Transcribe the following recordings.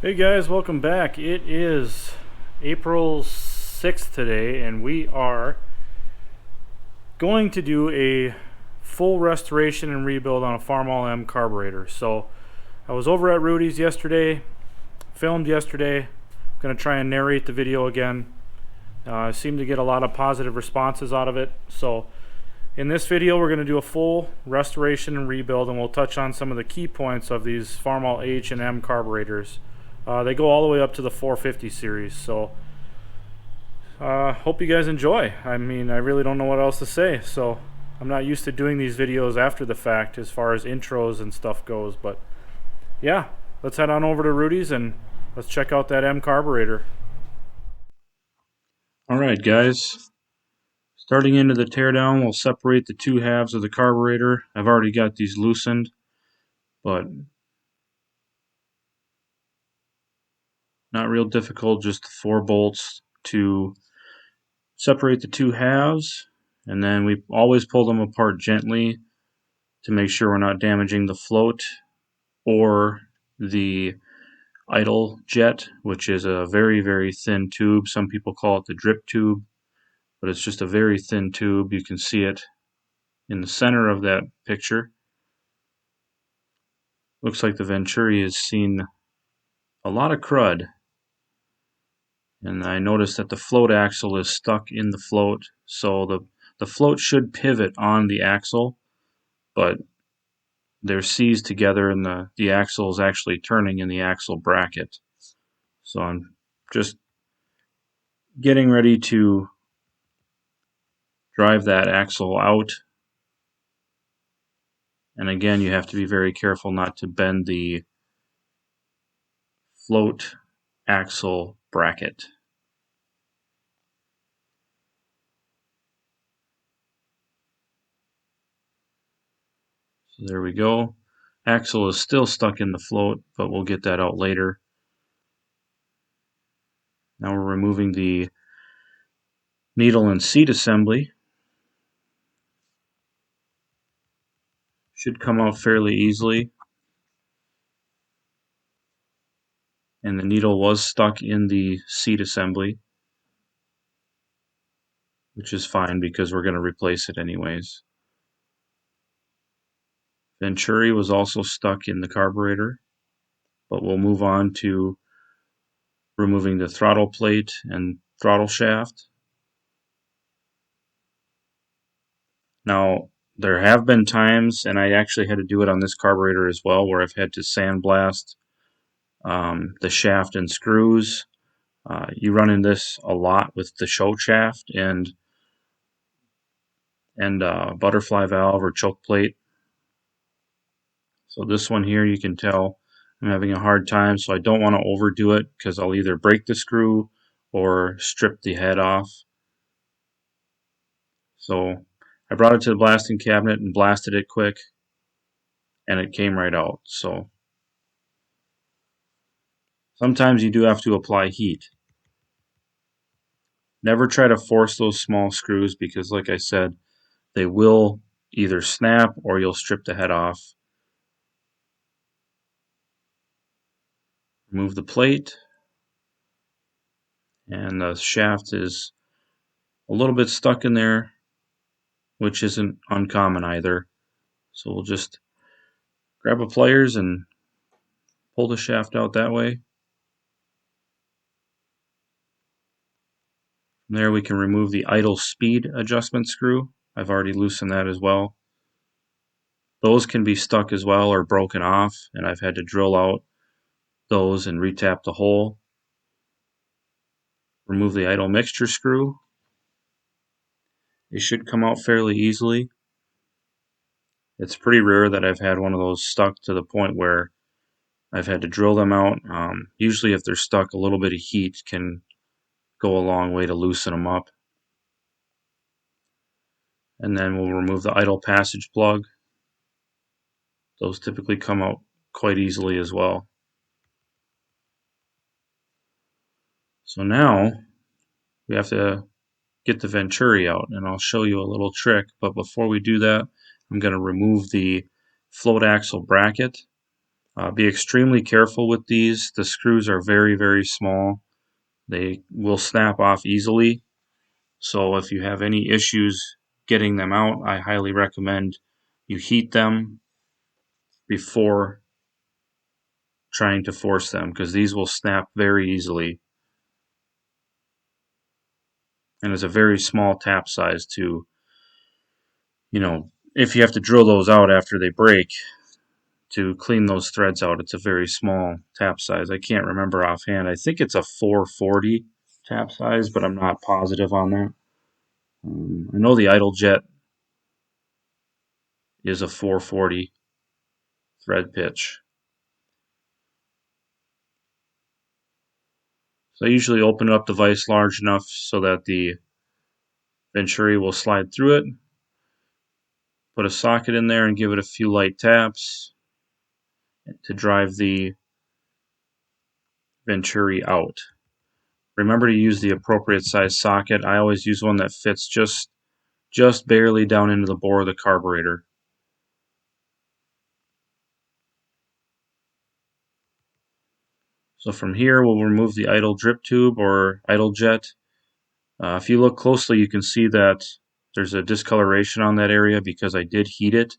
Hey guys, welcome back. It is April 6th today, and we are going to do a full restoration and rebuild on a Farmall M carburetor. So I was over at Rudy's yesterday, filmed yesterday. I'm going to try and narrate the video again. I seem to get a lot of positive responses out of it. So in this video, we're going to do a full restoration and rebuild, and we'll touch on some of the key points of these Farmall H and M carburetors. They go all the way up to the 450 series, so hope you guys enjoy. I mean, I really don't know what else to say, so I'm not used to doing these videos after the fact as far as intros and stuff goes, but yeah, let's head on over to Rudy's and let's check out that M carburetor. Alright guys, starting into the teardown, we'll separate the two halves of the carburetor. I've already got these loosened, but not real difficult, just 4 bolts to separate the two halves, and then we always pull them apart gently to make sure we're not damaging the float or the idle jet, which is a very, very thin tube. Some people call it the drip tube, but it's just a very thin tube. You can see it in the center of that picture. Looks like the Venturi has seen a lot of crud. And I noticed that the float axle is stuck in the float, so the float should pivot on the axle, but they're seized together and the axle is actually turning in the axle bracket. So I'm just getting ready to drive that axle out. And again, you have to be very careful not to bend the float axle bracket. So there we go. Axle is still stuck in the float, but we'll get that out later. Now we're removing the needle and seat assembly. Should come out fairly easily. And the needle was stuck in the seat assembly, which is fine because we're going to replace it anyways. Venturi was also stuck in the carburetor, but we'll move on to removing the throttle plate and throttle shaft. Now, there have been times, and I actually had to do it on this carburetor as well, where I've had to sandblast the shaft and screws. You run in this a lot with the show shaft and butterfly valve or choke plate. So this one here, you can tell I'm having a hard time, so I don't want to overdo it because I'll either break the screw or strip the head off. So I brought it to the blasting cabinet and blasted it quick, and it came right out. So sometimes you do have to apply heat. Never try to force those small screws because, like I said, they will either snap or you'll strip the head off. Remove the plate, and the shaft is a little bit stuck in there, which isn't uncommon either. So we'll just grab a pliers and pull the shaft out that way. From there we can remove the idle speed adjustment screw. I've already loosened that as well. Those can be stuck as well or broken off, and I've had to drill out those and retap the hole. Remove the idle mixture screw. It should come out fairly easily. It's pretty rare that I've had one of those stuck to the point where I've had to drill them out. Usually if they're stuck, a little bit of heat can go a long way to loosen them up. And then we'll remove the idle passage plug. Those typically come out quite easily as well. So now we have to get the venturi out, and I'll show you a little trick. But before we do that, I'm going to remove the float axle bracket. Be extremely careful with these. The screws are very, very small. They will snap off easily. So if you have any issues getting them out, I highly recommend you heat them before trying to force them, because these will snap very easily. And it's a very small tap size too. If you have to drill those out after they break to clean those threads out, it's a very small tap size. I can't remember offhand. I think it's a 440 tap size, but I'm not positive on that. I know the idle jet is a 440 thread pitch. So I usually open up the vise large enough so that the venturi will slide through it. Put a socket in there and give it a few light taps to drive the venturi out. Remember to use the appropriate size socket. I always use one that fits just barely down into the bore of the carburetor. So from here we'll remove the idle drip tube or idle jet. If you look closely, you can see that there's a discoloration on that area because I did heat it.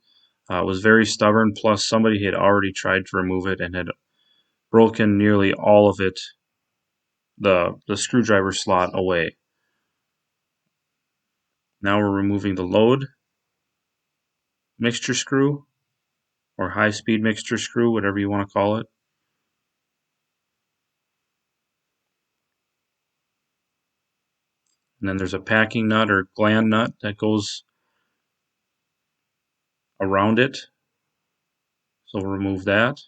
It was very stubborn, plus somebody had already tried to remove it and had broken nearly all of it, the screwdriver slot, away. Now we're removing the load mixture screw or high-speed mixture screw, whatever you want to call it. And then there's a packing nut or gland nut that goes around it. So we'll remove that.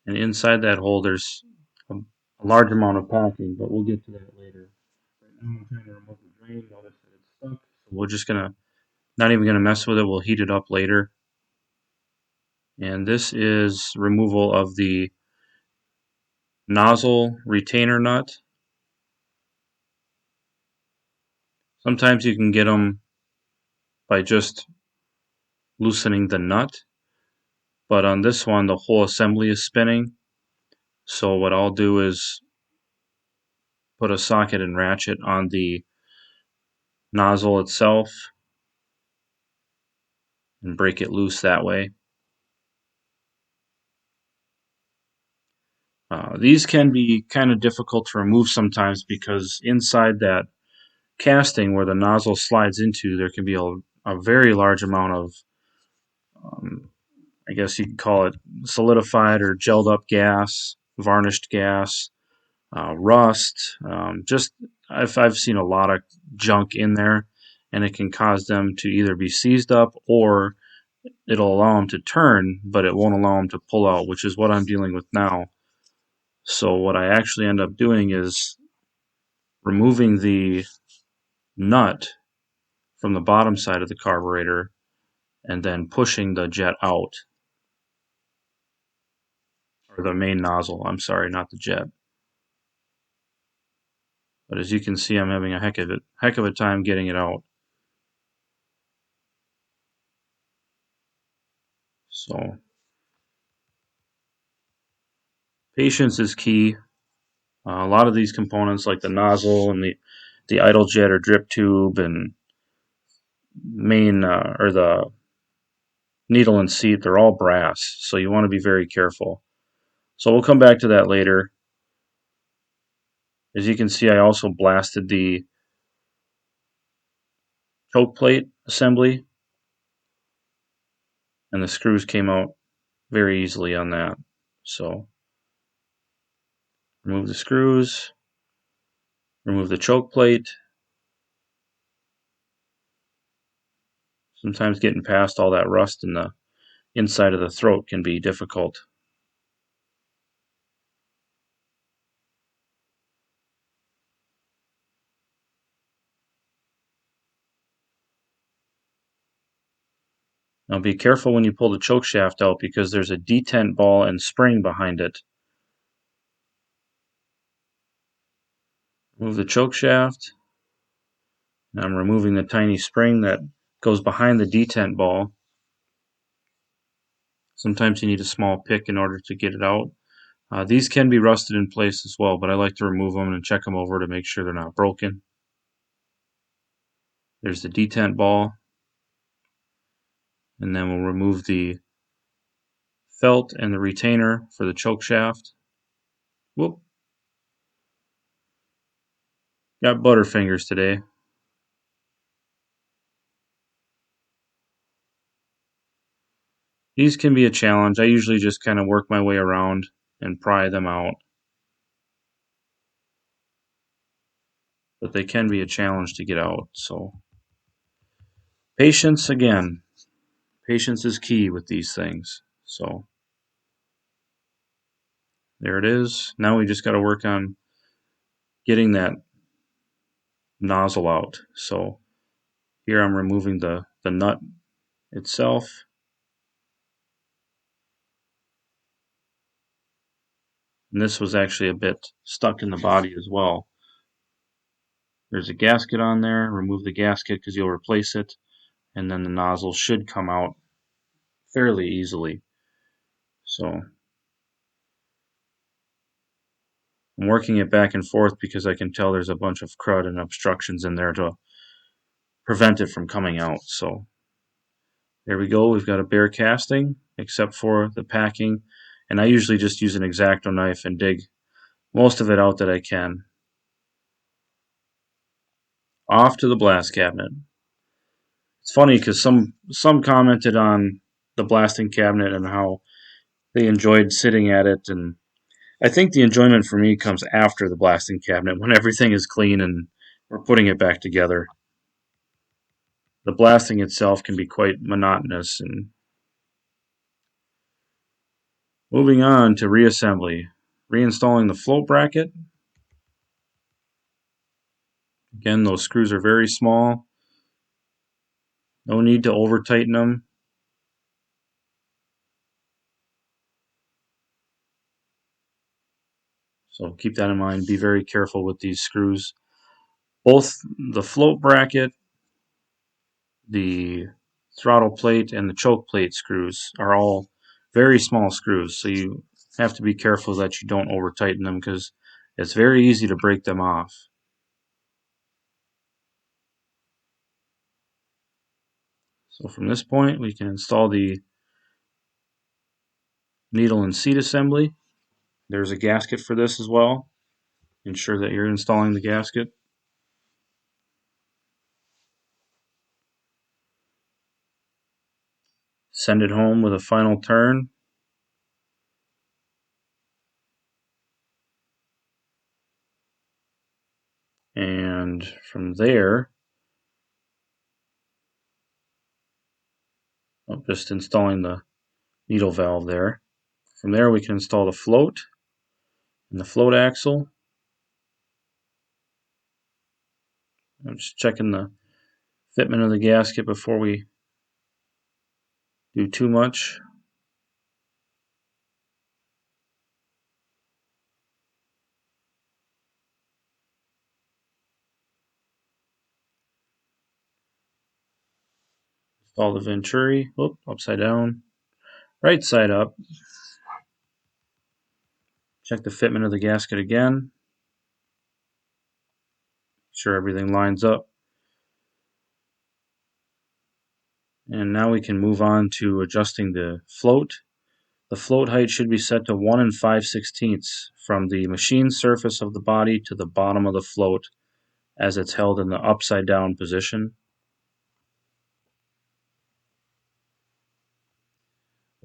And inside that hole there's a large amount of packing, but we'll get to that later. Right now I'm trying to remove the drain. Notice that it's stuck. So we're just not even gonna mess with it. We'll heat it up later. And this is removal of the nozzle retainer nut. Sometimes you can get them by just loosening the nut, but on this one the whole assembly is spinning. So what I'll do is put a socket and ratchet on the nozzle itself and break it loose that way. These can be kind of difficult to remove sometimes because inside that casting where the nozzle slides into, there can be a very large amount of, I guess you could call it solidified or gelled up gas, varnished gas, rust. I've seen a lot of junk in there, and it can cause them to either be seized up or it'll allow them to turn, but it won't allow them to pull out, which is what I'm dealing with now. So what I actually end up doing is removing the nut from the bottom side of the carburetor and then pushing the jet out, or the main nozzle, I'm sorry, not the jet. But as you can see, I'm having a heck of a time getting it out. So patience is key. A lot of these components, like the nozzle and the idle jet or drip tube and main or the needle and seat, they're all brass, so you want to be very careful. So we'll come back to that later. As you can see, I also blasted the choke plate assembly, and the screws came out very easily on that. So remove the screws, remove the choke plate, Sometimes getting past all that rust in the inside of the throat can be difficult. Now be careful when you pull the choke shaft out because there's a detent ball and spring behind it. Move the choke shaft. Now I'm removing the tiny spring that goes behind the detent ball. Sometimes you need a small pick in order to get it out. These can be rusted in place as well, but I like to remove them and check them over to make sure they're not broken. There's the detent ball. And then we'll remove the felt and the retainer for the choke shaft. Whoop. Got butterfingers today. These can be a challenge. I usually just kind of work my way around and pry them out. But they can be a challenge to get out. So patience again. Patience is key with these things. So there it is. Now we just got to work on getting that nozzle out. So here I'm removing the nut itself. And this was actually a bit stuck in the body as well. There's a gasket on there. Remove the gasket because you'll replace it. And then the nozzle should come out fairly easily. So I'm working it back and forth because I can tell there's a bunch of crud and obstructions in there to prevent it from coming out. So there we go. We've got a bare casting except for the packing. And I usually just use an X-Acto knife and dig most of it out that I can. Off to the blast cabinet. It's funny because some commented on the blasting cabinet and how they enjoyed sitting at it, and I think the enjoyment for me comes after the blasting cabinet when everything is clean and we're putting it back together. The blasting itself can be quite monotonous. And moving on to reassembly, reinstalling the float bracket. Again, those screws are very small. No need to over tighten them. So keep that in mind. Be very careful with these screws. Both the float bracket, the throttle plate, and the choke plate screws are all very small screws. So you have to be careful that you don't over tighten them because it's very easy to break them off. So from this point we can install the needle and seat assembly. There's a gasket for this as well. Ensure that you're installing the gasket. Send it home with a final turn. And from there, just installing the needle valve there. From there we can install the float and the float axle. I'm just checking the fitment of the gasket before we do too much. Install the venturi. Whoop, upside down. Right side up. Check the fitment of the gasket again. Make sure everything lines up. And now we can move on to adjusting the float. The float height should be set to 1 5/16 from the machine surface of the body to the bottom of the float as it's held in the upside down position.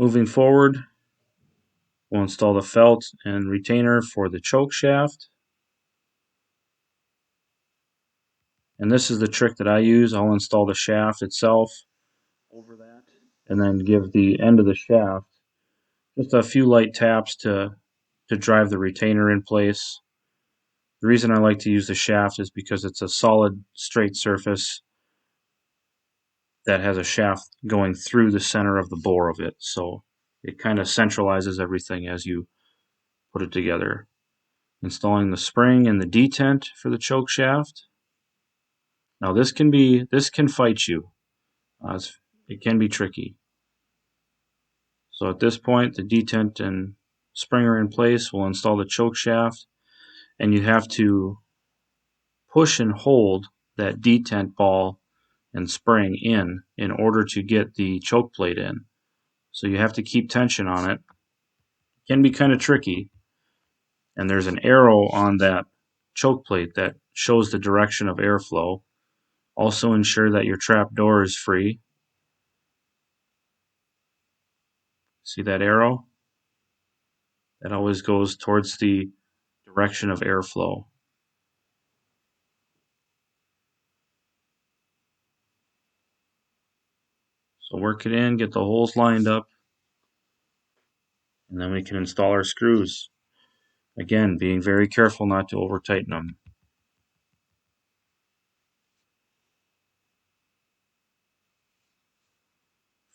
Moving forward, we'll install the felt and retainer for the choke shaft. And this is the trick that I use. I'll install the shaft itself over that, and then give the end of the shaft just a few light taps to drive the retainer in place. The reason I like to use the shaft is because it's a solid, straight surface that has a shaft going through the center of the bore of it, so it kind of centralizes everything as you put it together. Installing the spring and the detent for the choke shaft. Now this can fight you. It can be tricky. So at this point, the detent and spring are in place. We'll install the choke shaft, and you have to push and hold that detent ball and spring in order to get the choke plate in. So you have to keep tension on it. It can be kind of tricky. And there's an arrow on that choke plate that shows the direction of airflow. Also ensure that your trap door is free. See that arrow? That always goes towards the direction of airflow. So work it in, get the holes lined up, and then we can install our screws. Again, being very careful not to over tighten them.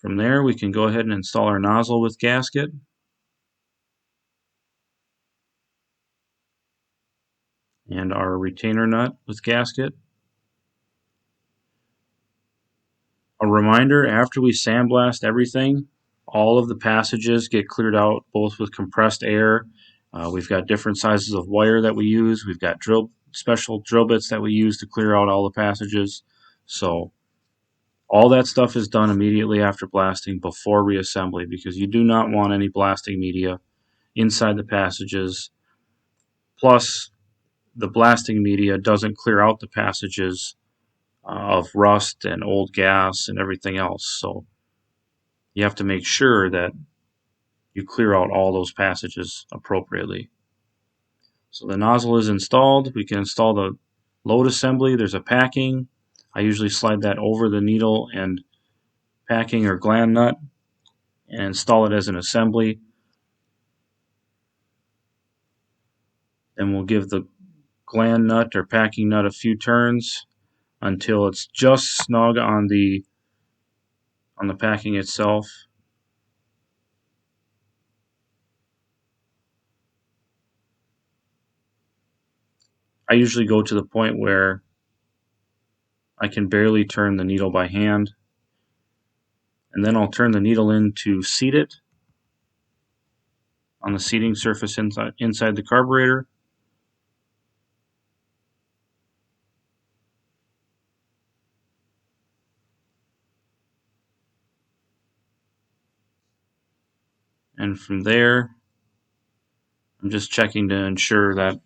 From there, we can go ahead and install our nozzle with gasket. And our retainer nut with gasket. A reminder, after we sandblast everything, all of the passages get cleared out both with compressed air. We've got different sizes of wire that we use. We've got special drill bits that we use to clear out all the passages. So all that stuff is done immediately after blasting before reassembly, because you do not want any blasting media inside the passages. Plus, the blasting media doesn't clear out the passages of rust and old gas and everything else. So you have to make sure that you clear out all those passages appropriately. So the nozzle is installed. We can install the load assembly. There's a packing. I usually slide that over the needle and packing or gland nut and install it as an assembly. Then we'll give the gland nut or packing nut a few turns until it's just snug on the packing itself. I usually go to the point where I can barely turn the needle by hand, and then I'll turn the needle in to seat it on the seating surface inside the carburetor. And from there, I'm just checking to ensure that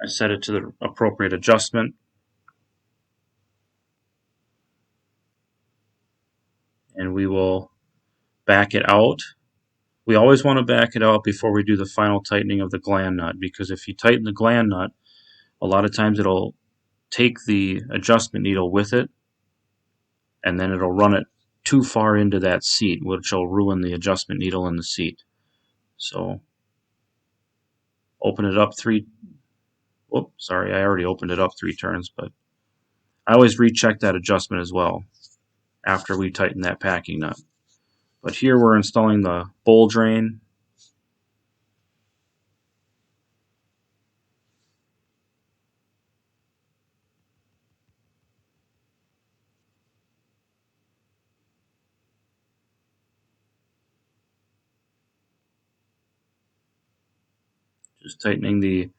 I set it to the appropriate adjustment. And we will back it out. We always want to back it out before we do the final tightening of the gland nut, because if you tighten the gland nut, a lot of times it'll take the adjustment needle with it, and then it'll run it too far into that seat, which will ruin the adjustment needle in the seat. So open it up sorry, I already opened it up 3 turns, but I always recheck that adjustment as well after we tighten that packing nut. But here we're installing the bowl drain. Just tightening the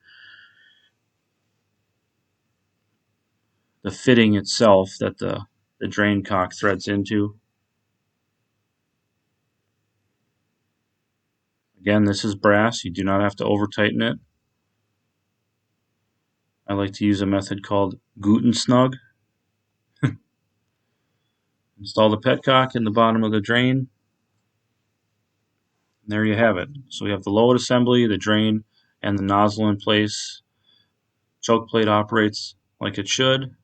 fitting itself that the drain cock threads into. Again, this is brass. You do not have to over tighten it. I like to use a method called Guten Snug. Install the petcock in the bottom of the drain. And there you have it. So we have the load assembly, the drain, and the nozzle in place. Choke plate operates like it should.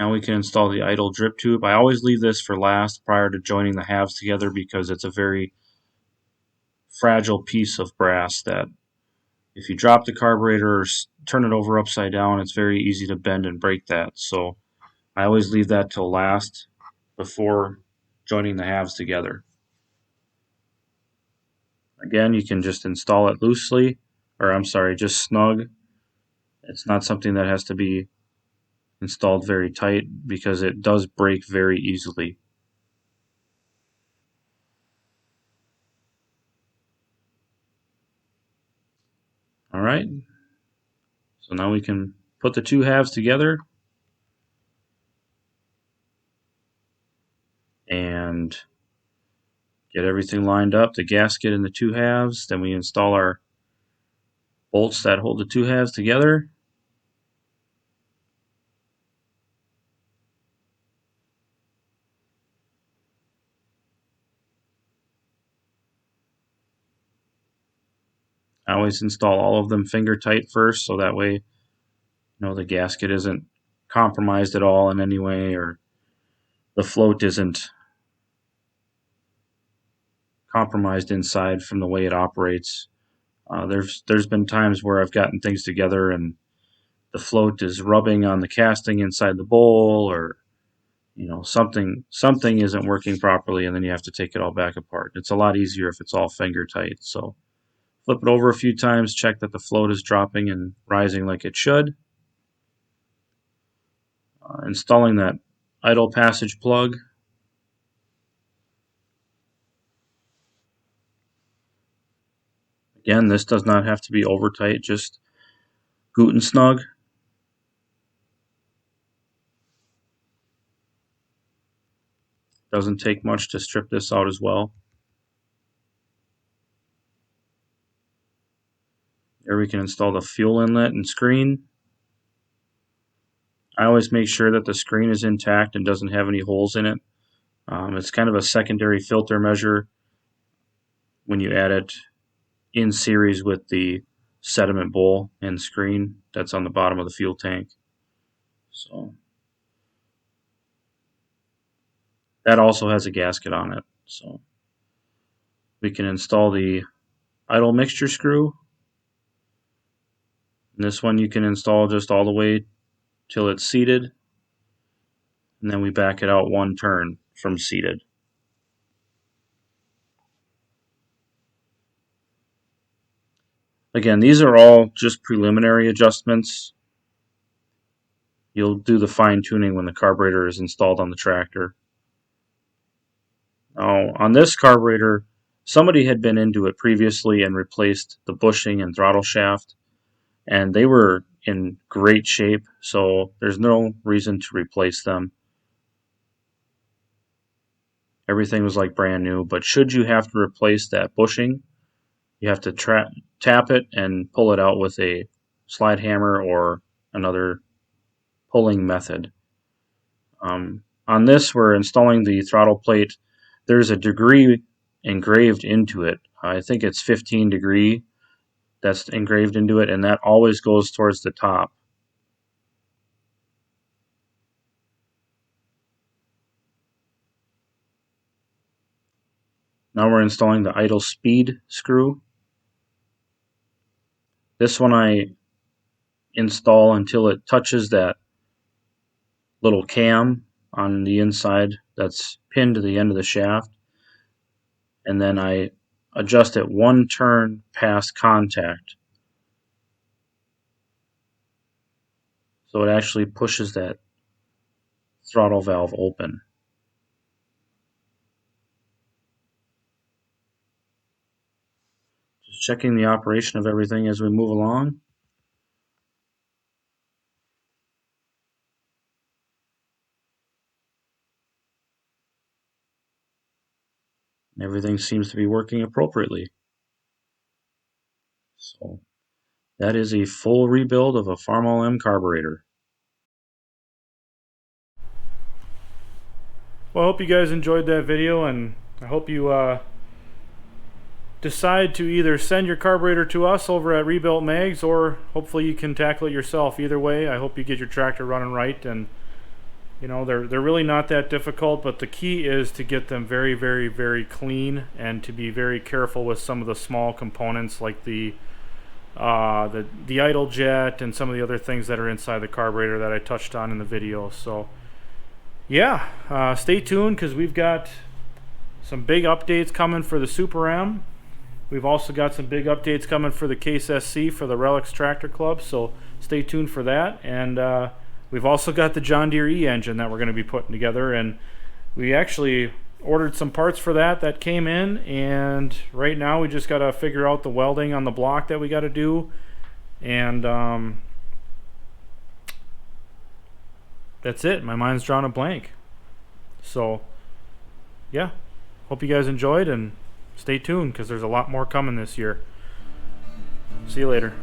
Now we can install the idle drip tube. I always leave this for last prior to joining the halves together because it's a very fragile piece of brass that if you drop the carburetor or turn it over upside down, it's very easy to bend and break that. So I always leave that till last before joining the halves together. Again, you can just install it loosely, or I'm sorry, just snug. It's not something that has to be installed very tight because it does break very easily. Alright, so now we can put the two halves together and get everything lined up, the gasket and the two halves. Then we install our bolts that hold the two halves together. I always install all of them finger tight first, so that way the gasket isn't compromised at all in any way, or the float isn't compromised inside from the way it operates. There's been times where I've gotten things together and the float is rubbing on the casting inside the bowl, or something isn't working properly, and then you have to take it all back apart. It's a lot easier if it's all finger tight. So flip it over a few times, check that the float is dropping and rising like it should. Installing that idle passage plug. Again, this does not have to be over tight, just good and snug. Doesn't take much to strip this out as well. There we can install the fuel inlet and screen. I always make sure that the screen is intact and doesn't have any holes in it. It's kind of a secondary filter measure when you add it in series with the sediment bowl and screen that's on the bottom of the fuel tank. So that also has a gasket on it. So we can install the idle mixture screw. And this one you can install just all the way till it's seated, and then we back it out one turn from seated. Again, these are all just preliminary adjustments. You'll do the fine tuning when the carburetor is installed on the tractor. Now, on this carburetor, somebody had been into it previously and replaced the bushing and throttle shaft, and they were in great shape, so there's no reason to replace them. Everything was like brand new, but should you have to replace that bushing, you have to tap it and pull it out with a slide hammer or another pulling method. On this, we're installing the throttle plate. There's a degree engraved into it. I think it's 15 degree that's engraved into it, and that always goes towards the top. Now we're installing the idle speed screw. This one I install until it touches that little cam on the inside that's pinned to the end of the shaft, and then I adjust it one turn past contact, so it actually pushes that throttle valve open. Just checking the operation of everything as we move along. Everything seems to be working appropriately. So that is a full rebuild of a Farmall M carburetor. Well, I hope you guys enjoyed that video, and I hope you decide to either send your carburetor to us over at Rebuilt Mags, or hopefully you can tackle it yourself. Either way, I hope you get your tractor running right, and You know, they're really not that difficult, but the key is to get them very, very, very clean and to be very careful with some of the small components like the idle jet and some of the other things that are inside the carburetor that I touched on in the video. So yeah, stay tuned because we've got some big updates coming for the Super M. We've also got some big updates coming for the Case SC for the Relics Tractor Club, so stay tuned for that. And we've also got the John Deere E-engine that we're going to be putting together, and we actually ordered some parts for that came in, and right now we just got to figure out the welding on the block that we got to do, and that's it. My mind's drawn a blank. So yeah, hope you guys enjoyed, and stay tuned because there's a lot more coming this year. See you later.